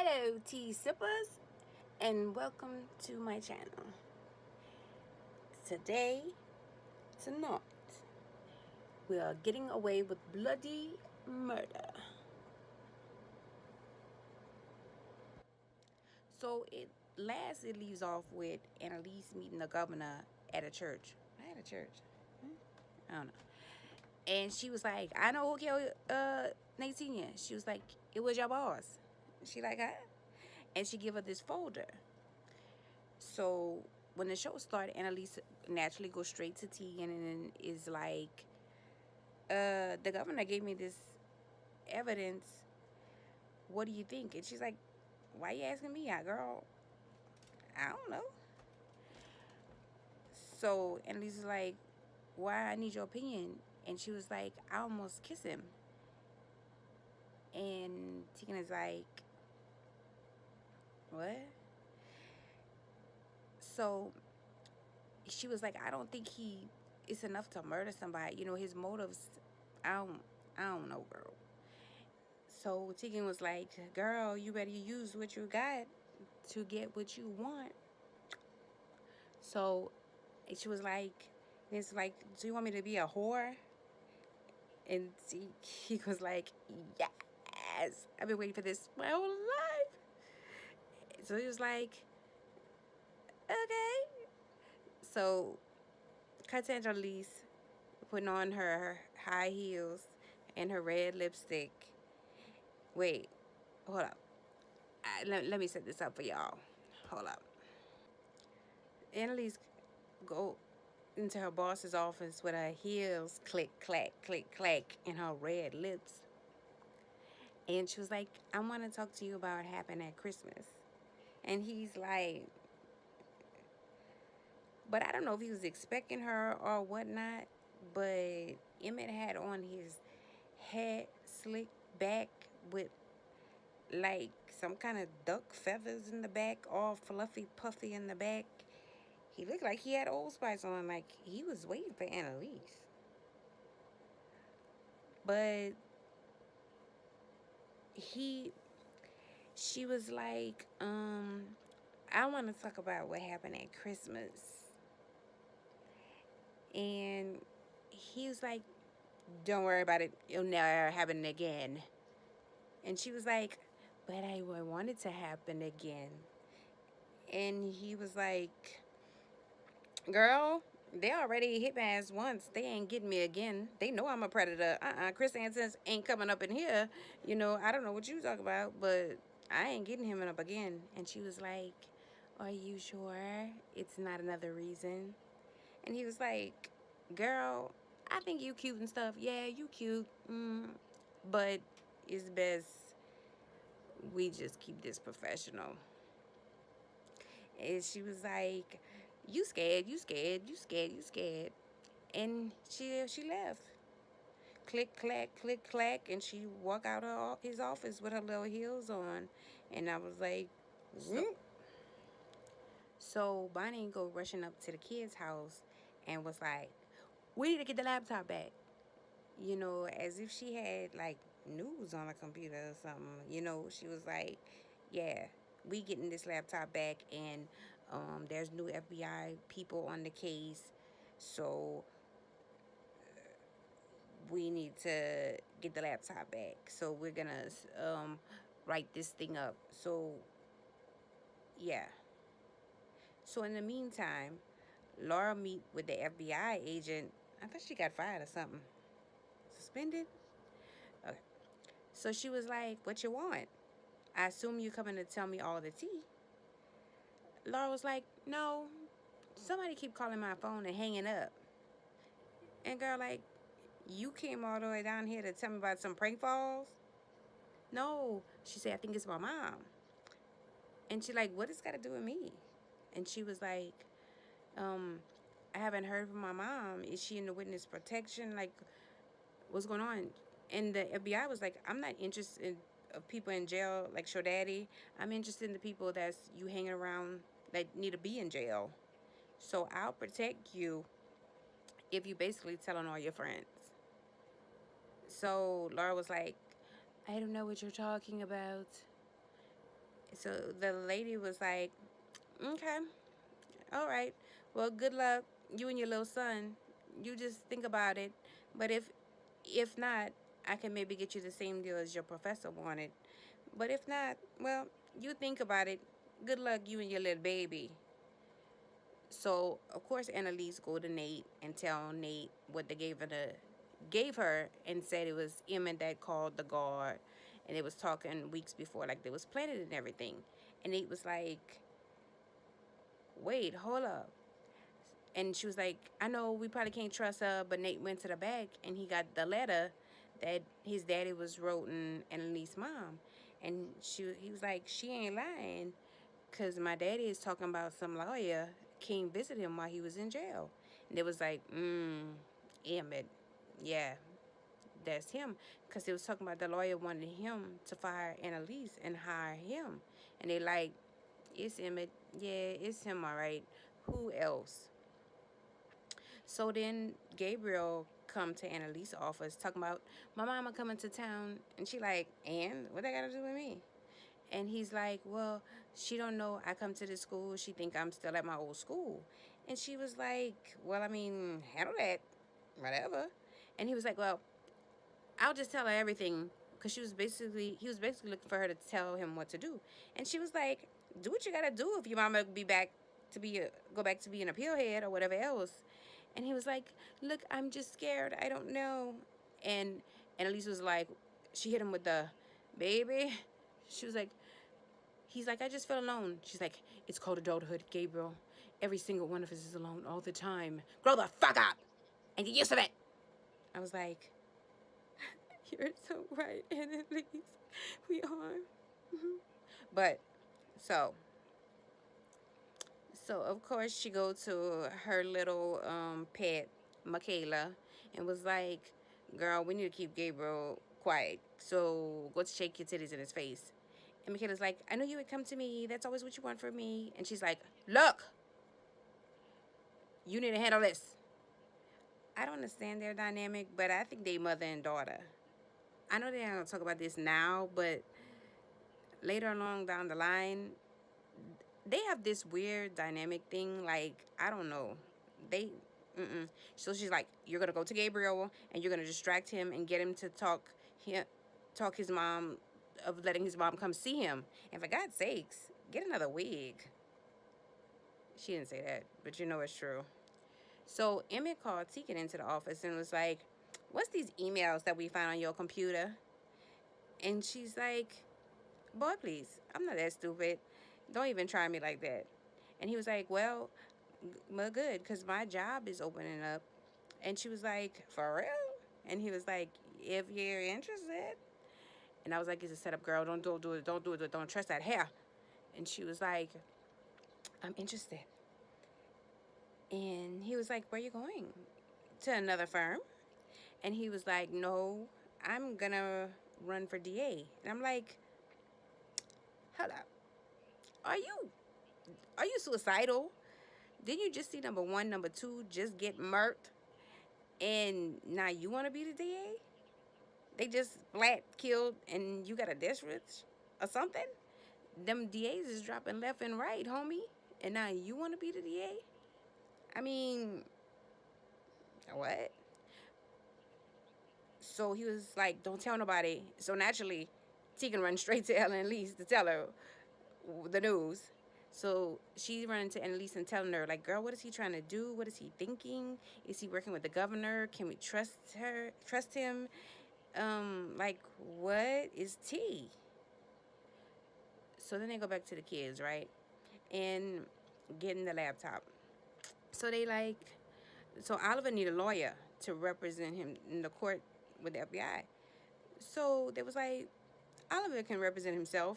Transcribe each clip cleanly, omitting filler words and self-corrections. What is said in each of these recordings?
Hello tea sippers, and welcome to my channel. Tonight, we are getting away with bloody murder. So it leaves off with Annalise meeting the governor at a church. At a church? I don't know. And she was like, I know who killed Natinia. She was like, it was your boss. She like, huh? And she give her this folder. So when the show started, Annalise naturally goes straight to tea and then is like, the governor gave me this evidence. What do you think? And she's like, why you asking me out, girl? I don't know. So Annalise is like, why I need your opinion? And she was like, I almost kiss him. And Tegan is like, what? So she was like, I don't think it's enough to murder somebody. You know, his motives, I don't know, girl. So Tegan was like, girl, you better use what you got to get what you want. So she was like, it's like, do you want me to be a whore? And he was like, yes, I've been waiting for this my whole life. So he was like, okay. So cut to Annalise putting on her high heels and her red lipstick. Wait, hold up. Let me set this up for y'all. Hold up. Annalise go into her boss's office with her heels click, clack, click, clack, and her red lips. And she was like, I want to talk to you about what happened at Christmas. And he's like, but I don't know if he was expecting her or whatnot, but Emmett had on his head slicked back with like some kind of duck feathers in the back, all fluffy puffy in the back. He looked like he had Old Spice on, like he was waiting for Annalise. But she was like, I want to talk about what happened at Christmas. And he was like, don't worry about it. It'll never happen again. And she was like, but I want it to happen again. And he was like, girl, they already hit my ass once. They ain't getting me again. They know I'm a predator. Chris Hansen ain't coming up in here. You know, I don't know what you talk about, but I ain't getting him up again. And she was like, are you sure it's not another reason? And he was like, girl, I think you cute and stuff. Yeah, you cute. But it's best we just keep this professional. And she was like, you scared, you scared, you scared, you scared. And she left. Click, clack, click, clack. And she walked out of his office with her little heels on. And I was like, whoop. So Bonnie go rushing up to the kid's house and was like, we need to get the laptop back. You know, as if she had like news on her computer or something. You know, she was like, yeah, we getting this laptop back, and there's new FBI people on the case, so we need to get the laptop back. So we're gonna write this thing up. So yeah. So in the meantime, Laura meet with the FBI agent. I thought she got fired or something. Suspended? Okay. So she was like, what you want? I assume you coming to tell me all the tea. Laura was like, no, somebody keep calling my phone and hanging up. And girl, like, you came all the way down here to tell me about some prank calls? No. She said, I think it's my mom. And she like, what does got to do with me? And she was like, I haven't heard from my mom. Is she in the witness protection? Like, what's going on? And the FBI was like, I'm not interested in people in jail like your daddy. I'm interested in the people that's you hanging around that need to be in jail. So I'll protect you if you basically telling all your friends. So Laura was like, I don't know what you're talking about. So the lady was like, okay, all right. Well, good luck, you and your little son. You just think about it. But if not, I can maybe get you the same deal as your professor wanted. But if not, well, you think about it. Good luck, you and your little baby. So of course Annalise go to Nate and tell Nate what they gave her and said it was Emmett that called the guard and it was talking weeks before like they was planning and everything. And Nate was like, wait, hold up. And she was like, I know we probably can't trust her, but Nate went to the back and he got the letter that his daddy was wrote Annalise's mom. And he was like, she ain't lying. Because my daddy is talking about some lawyer came visit him while he was in jail. And it was like, Emmett. Yeah, that's him. Because they was talking about the lawyer wanted him to fire Annalise and hire him. And they like, it's Emmett. Yeah, it's him, all right. Who else? So then Gabriel come to Annalise's office talking about, my mama coming to town. And she like, and what that got to do with me? And he's like, well, she don't know I come to this school. She think I'm still at my old school. And she was like, well, I mean, handle that, whatever. And he was like, well, I'll just tell her everything. Because he was basically looking for her to tell him what to do. And she was like, do what you got to do if your mama be back go back to be an appeal head or whatever else. And he was like, look, I'm just scared. I don't know. And Annalise was like, she hit him with the baby. She was like, he's like, I just feel alone. She's like, it's called adulthood, Gabriel. Every single one of us is alone all the time. Grow the fuck up and get used to it. I was like, you're so right, Annalise. We are. But, so, of course she go to her little pet, Michaela, and was like, girl, we need to keep Gabriel quiet. So go shake your titties in his face. And Michaela's like, I know you would come to me. That's always what you want from me. And she's like, look, you need to handle this. I don't understand their dynamic, but I think they mother and daughter. I know they're not going to talk about this now, but later along down the line, they have this weird dynamic thing. Like, I don't know. They, So she's like, you're going to go to Gabriel and you're going to distract him and get him to talk his mom of letting his mom come see him. And for God's sakes, get another wig. She didn't say that, but you know it's true. So Emmett called Tegan into the office and was like, what's these emails that we found on your computer? And she's like, boy, please, I'm not that stupid. Don't even try me like that. And he was like, well, good, because my job is opening up. And she was like, for real? And he was like, if you're interested. And I was like, it's a setup, girl. Don't do it. Don't do it. Don't trust that hair. And she was like, I'm interested. And he was like, where you going? To another firm? And he was like, no, I'm going to run for DA. And I'm like, hold up. Are you suicidal? Didn't you just see number one, number two just get murked? And now you want to be the DA? They just flat killed and you got a death wish or something? Them DAs is dropping left and right, homie. And now you want to be the DA? I mean, what? So he was like, don't tell nobody. So naturally, Tegan runs straight to Annalise to tell her the news. So she running to Annalise and telling her, like, girl, what is he trying to do? What is he thinking? Is he working with the governor? Can we trust him? Like, what is tea? So then they go back to the kids, right? And getting the laptop. So so Oliver need a lawyer to represent him in the court with the FBI. So they was like, Oliver can represent himself.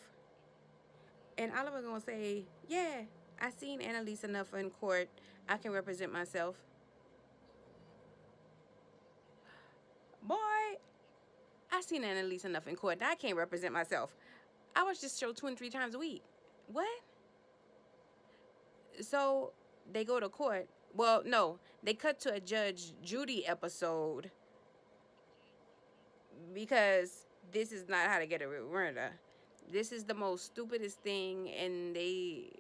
And Oliver gonna say, yeah, I seen Annalise enough in court. I can represent myself. Boy, I seen Annalise enough in court. I can't represent myself. I watch this show 2 and 3 times a week. What? So they go to court. Well, no, they cut to a Judge Judy episode because this is not how to get a murder. This is the most stupidest thing, and they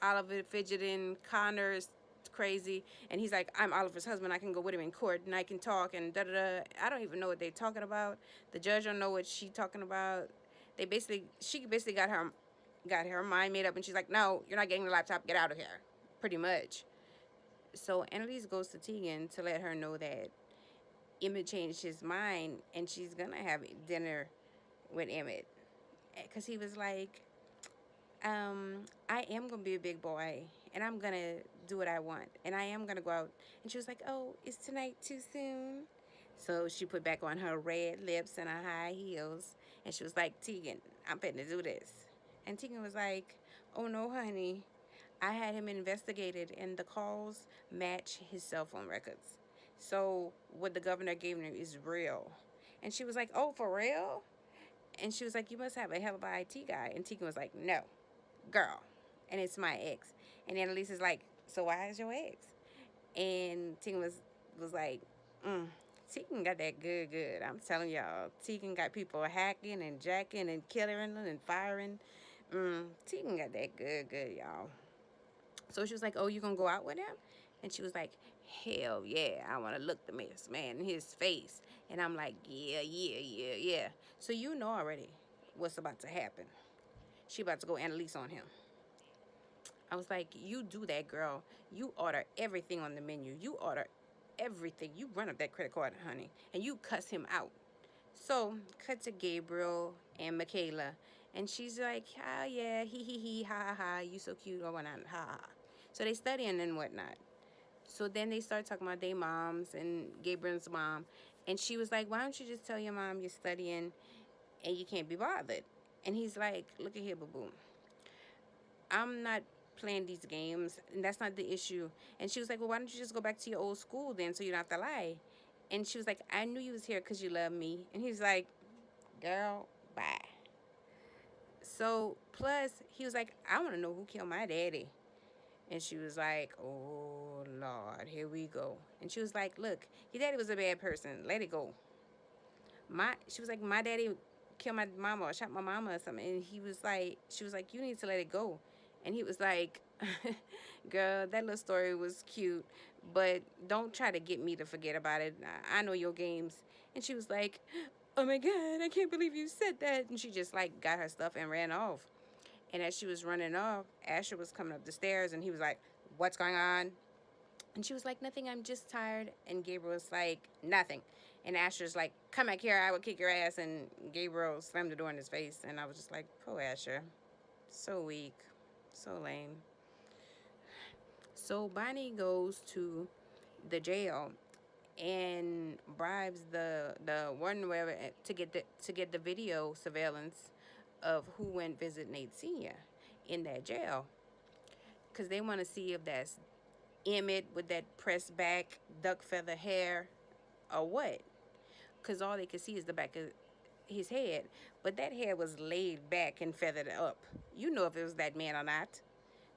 Oliver fidgeting, Connor's crazy, and he's like, I'm Oliver's husband. I can go with him in court, and I can talk, and da da da. I don't even know what they're talking about. The judge don't know what she's talking about. She basically got her mind made up, and she's like, no, you're not getting the laptop. Get out of here, pretty much. So Annalise goes to Tegan to let her know that Emmett changed his mind, and she's gonna have dinner with Emmett, because he was like, I am gonna be a big boy, and I'm gonna do what I want, and I am gonna go out. And she was like, oh, is tonight too soon? So she put back on her red lips and her high heels, and she was like, Tegan, I'm fitting to do this. And Tegan was like, oh no, honey, I had him investigated, and the calls match his cell phone records. So what the governor gave him is real. And she was like, oh, for real? And she was like, you must have a hell of an IT guy. And Tegan was like, no, girl, and it's my ex. And Annalise is like, so why is your ex? And Tegan was like, Tegan got that good. I'm telling y'all, Tegan got people hacking and jacking and killing and firing. Tegan got that good, y'all. So she was like, oh, you gonna go out with him? And she was like, hell yeah, I want to look the man in his face. And I'm like, yeah. So you know already what's about to happen. She about to go Annalise on him. I was like, you do that, girl. You order everything on the menu. You order everything. You run up that credit card, honey, and you cuss him out. So, cut to Gabriel and Michaela, and she's like, oh, yeah, he, ha, ha, you so cute, or whatnot, ha, ha. So they studying and whatnot. So then they start talking about their moms and Gabriel's mom, and she was like, why don't you just tell your mom you're studying and you can't be bothered? And he's like, look at here, boo-boo. I'm not playing these games, and that's not the issue. And she was like, well, why don't you just go back to your old school then, so you don't have to lie? And she was like, I knew you was here because you love me. And he was like, girl, bye. So, plus, he was like, I want to know who killed my daddy. And she was like, oh, Lord, here we go. And she was like, look, your daddy was a bad person. Let it go. She was like, my daddy killed my mama or shot my mama or something. And she was like, you need to let it go. And he was like, girl, that little story was cute, but don't try to get me to forget about it. I know your games. And she was like, oh my God, I can't believe you said that. And she just like got her stuff and ran off. And as she was running off, Asher was coming up the stairs, and he was like, what's going on? And she was like, nothing, I'm just tired. And Gabriel was like, nothing. And Asher's like, come back here, I will kick your ass. And Gabriel slammed the door in his face. And I was just like, poor Asher. So weak. So lame. So Bonnie goes to the jail and bribes the warden wherever to get the video surveillance of who went visit Nate Sr. in that jail, because they want to see if that's Emmett with that pressed back duck feather hair or what, because all they could see is the back of his head, but that hair was laid back and feathered up. You know if it was that man or not.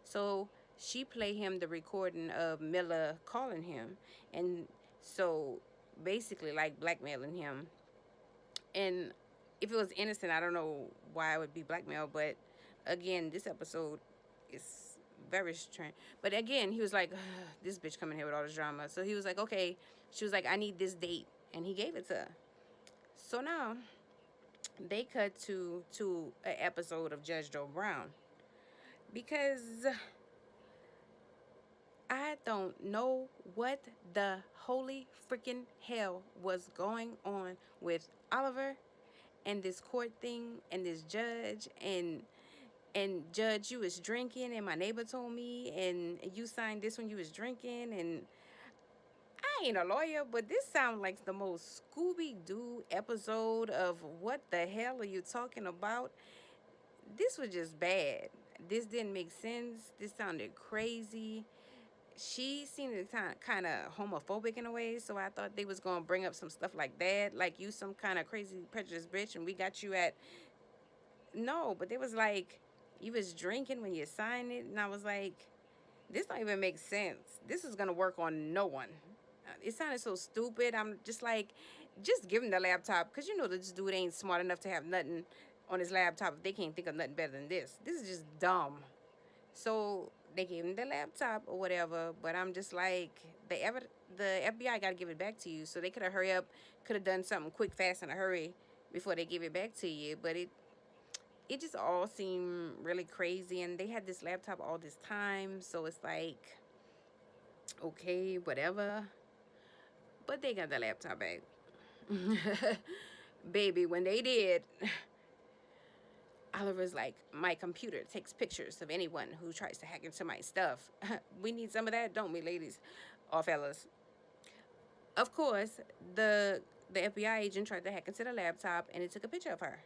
So she played him the recording of Miller calling him, and so basically like blackmailing him. And if it was innocent, I don't know why it would be blackmail, but again, this episode is very strange. But again, he was like, this bitch coming here with all this drama. So he was like, okay. She was like, I need this date, and he gave it to her. So now they cut to an episode of Judge Joe Brown, because I don't know what the holy freaking hell was going on with Oliver and this court thing and this judge, and judge, you was drinking, and my neighbor told me, and you signed this when you was drinking, and I ain't a lawyer, but this sounds like the most Scooby-Doo episode of what the hell are you talking about? This was just bad. This didn't make sense. This sounded crazy. She seemed kind of homophobic in a way, so I thought they was going to bring up some stuff like that, like you some kind of crazy prejudiced bitch, and we got you at... No, but it was like, you was drinking when you signed it, and I was like, this don't even make sense. This is going to work on no one. It sounded so stupid. I'm just like, just give him the laptop, because you know this dude ain't smart enough to have nothing on his laptop if they can't think of nothing better than this? This is just dumb. So they gave him the laptop or whatever, but I'm just like, the FBI got to give it back to you. So they could have hurry up, could have done something quick, fast, in a hurry before they give it back to you. But it just all seemed really crazy, and they had this laptop all this time, so it's like, okay, whatever. But they got the laptop back. Baby, when they did, Oliver's like, my computer takes pictures of anyone who tries to hack into my stuff. We need some of that, don't we, ladies or fellas? Of course, the FBI agent tried to hack into the laptop, and it took a picture of her.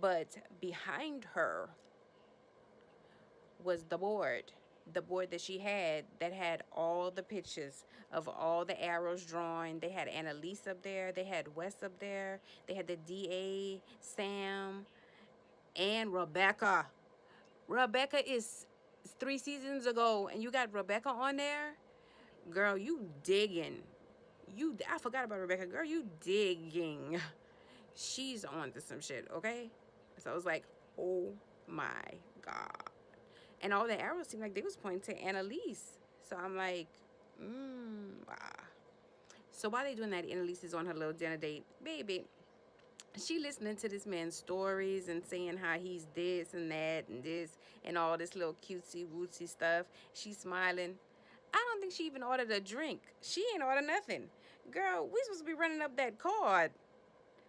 But behind her was the board that she had that had all the pictures of all the arrows drawn. They had Annalise up there, they had Wes up there, they had the DA, Sam, and Rebecca. Rebecca is 3 seasons ago, and you got Rebecca on there? Girl, you digging. I forgot about Rebecca. Girl, you digging. She's on to some shit, okay? So I was like, oh my God. And all the arrows seemed like they was pointing to Annalise. So I'm like, ah. So while they doing that, Annalise is on her little dinner date. Baby, she listening to this man's stories and saying how he's this and that and this and all this little cutesy wootsy stuff. She's smiling. I don't think she even ordered a drink. She ain't ordered nothing. Girl, we supposed to be running up that card.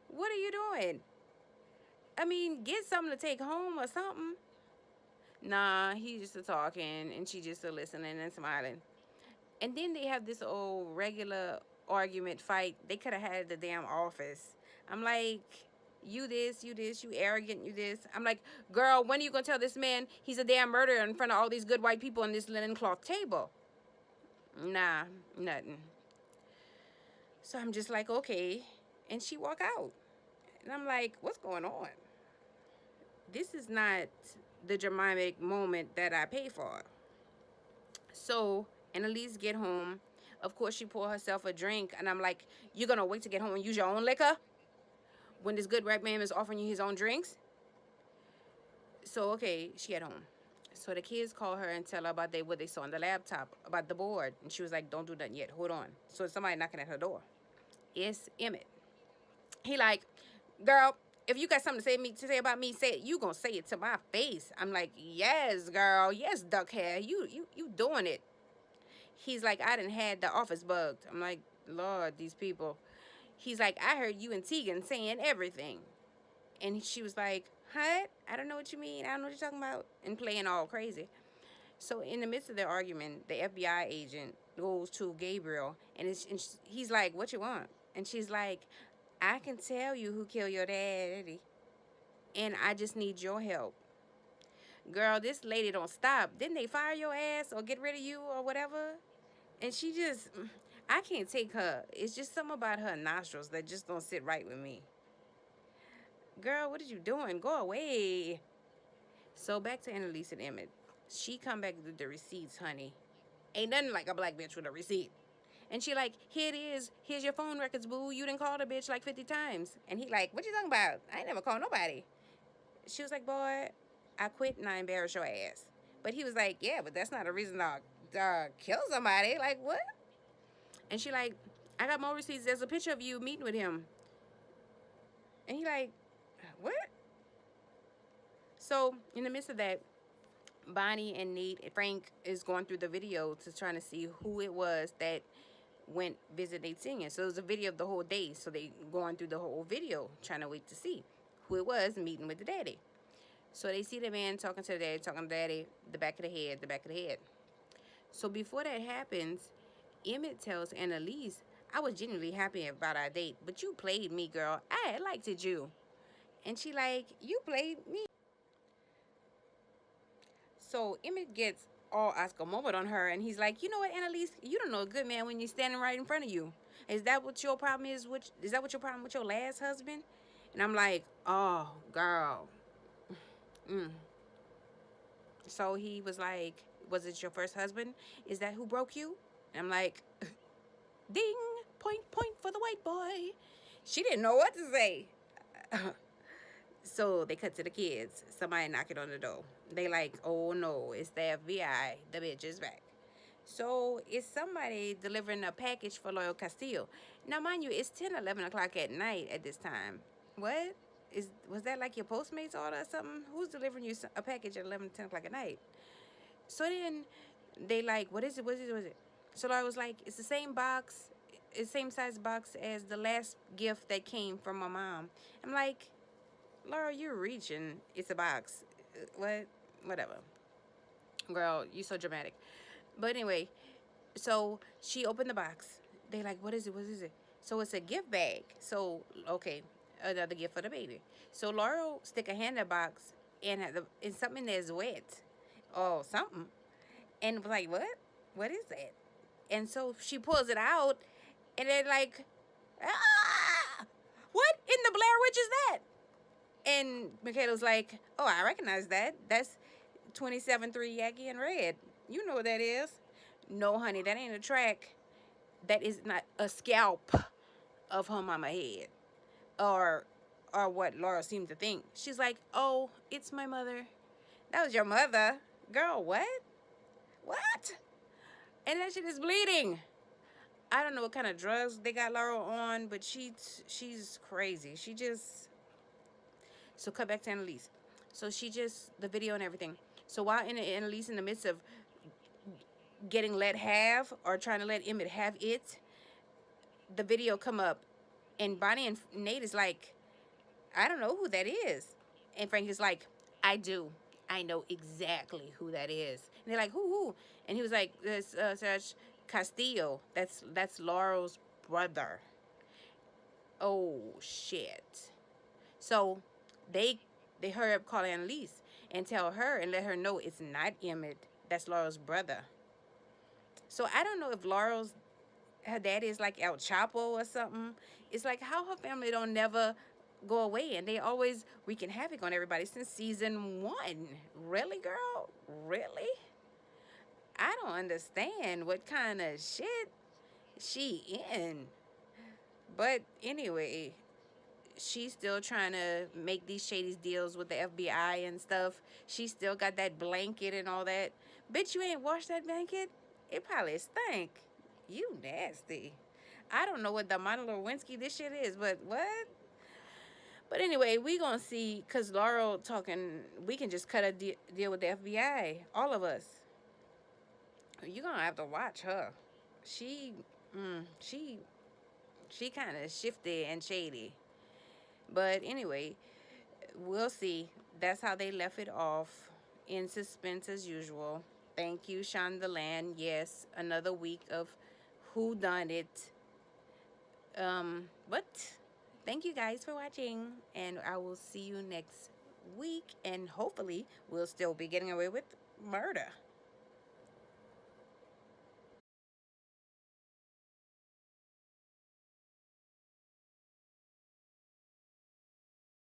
What are you doing? I mean, get something to take home or something. Nah, he's just a talking and she just a listening and smiling. And then they have this old regular argument fight. They could have had the damn office. I'm like, you this, you arrogant, you this. I'm like, girl, when are you gonna tell this man he's a damn murderer in front of all these good white people on this linen cloth table? Nah, nothing. So I'm just like, okay. And she walk out. And I'm like, what's going on? This is not the dramatic moment that I pay for. So Annalise get home. Of course, she pour herself a drink. And I'm like, you're going to wait to get home and use your own liquor? When this good white man is offering you his own drinks? So, okay, she at home. So the kids call her and tell her about what they saw on the laptop, about the board. And she was like, don't do nothing yet. Hold on. So somebody knocking at her door. It's Emmett. He like, girl, if you got something to say about me, say it. You gonna say it to my face. I'm like, yes, girl. Yes, duck hair. You doing it. He's like, I done had the office bugged. I'm like, Lord, these people. He's like, I heard you and Tegan saying everything. And she was like, what? I don't know what you mean. I don't know what you're talking about. And playing all crazy. So in the midst of their argument, the FBI agent goes to Gabriel. And he's like, what you want? And she's like, I can tell you who killed your daddy. And I just need your help. Girl, this lady don't stop. Didn't they fire your ass or get rid of you or whatever? And she just, I can't take her. It's just something about her nostrils that just don't sit right with me. Girl, what are you doing? Go away. So back to Annalise and Emmett. She come back with the receipts, honey. Ain't nothing like a black bitch with a receipt. And she like, here it is. Here's your phone records, boo. You done called a bitch like 50 times. And he like, what you talking about? I ain't never called nobody. She was like, boy, I quit and I embarrassed your ass. But he was like, yeah, but that's not a reason to kill somebody. Like, what? And she like, I got more receipts. There's a picture of you meeting with him. And he like, what? So in the midst of that, Bonnie and Frank is going through the video to trying to see who it was that went visit Nate singing. So it was a video of the whole day. So they going through the whole video trying to wait to see who it was meeting with the daddy. So they see the man talking to the daddy, the back of the head. So before that happens, Emmett tells Annalise, I was genuinely happy about our date, but you played me, girl. I liked it you. And she like, you played me. So Emmett gets all Oscar moment on her, and he's like, you know what, Annalise, you don't know a good man when you're standing right in front of you. Is that what your problem is? Is that what your problem with your last husband? And I'm like, oh, girl. So he was like, was it your first husband? Is that who broke you? And I'm like, ding, point for the white boy. She didn't know what to say. So they cut to the kids. Somebody knocking on the door. They like, oh no, it's the FBI. The bitch is back. So it's somebody delivering a package for Loyal Castillo. Now, mind you, it's 10, 11 o'clock at night at this time. What? Was that like your Postmates order or something? Who's delivering you a package at 11, 10 o'clock at night? So then they like, what is it? What is it? What is it? So I was like, it's the same box. It's the same size box as the last gift that came from my mom. I'm like, Laura, you're reaching. It's a box. What? Whatever. Girl, you so dramatic. But anyway, so she opened the box. They like, what is it? What is it? So it's a gift bag. So, okay, another gift for the baby. So Laurel stick a hand in the box and it's something that's wet. Oh, something. And was like, what? What is that? And so she pulls it out and they're like, ah! What in the Blair Witch is that? And Michaela's like, oh, I recognize that. That's 27-3 Yaki and Red. You know what that is. No, honey, that ain't a track. That is not a scalp of her mama head. Or what Laura seemed to think. She's like, oh, it's my mother. That was your mother? Girl, what? What? And that shit is bleeding. I don't know what kind of drugs they got Laura on, but she's crazy. She just... So cut back to Annalise. So she just... The video and everything. So while Annalise in the midst of getting let have or trying to let Emmett have it, the video come up and Bonnie and Nate is like, I don't know who that is. And Frank is like, I do. I know exactly who that is. And they're like, who? And he was like, this Serge Castillo. That's Laurel's brother. Oh shit. So they hurry up, call Annalise and tell her and let her know it's not Emmett. That's Laurel's brother. So I don't know if her dad is like El Chapo or something. It's like how her family don't never go away and they always wreaking havoc on everybody since season 1. Really, girl? Really? I don't understand what kind of shit she in. But anyway, she's still trying to make these shady deals with the FBI and stuff. She still got that blanket and all that. Bitch, you ain't washed that blanket? It probably stink. You nasty. I don't know what the Monica Lewinsky this shit is, but what? But anyway, we gonna see, because Laurel talking, we can just cut a deal with the FBI. All of us. You're gonna have to watch her. She kind of shifty and shady. But anyway, we'll see. That's how they left it off. In suspense as usual. Thank you, Shondaland. Yes, another week of Who Done It. But thank you guys for watching. And I will see you next week. And hopefully we'll still be getting away with murder.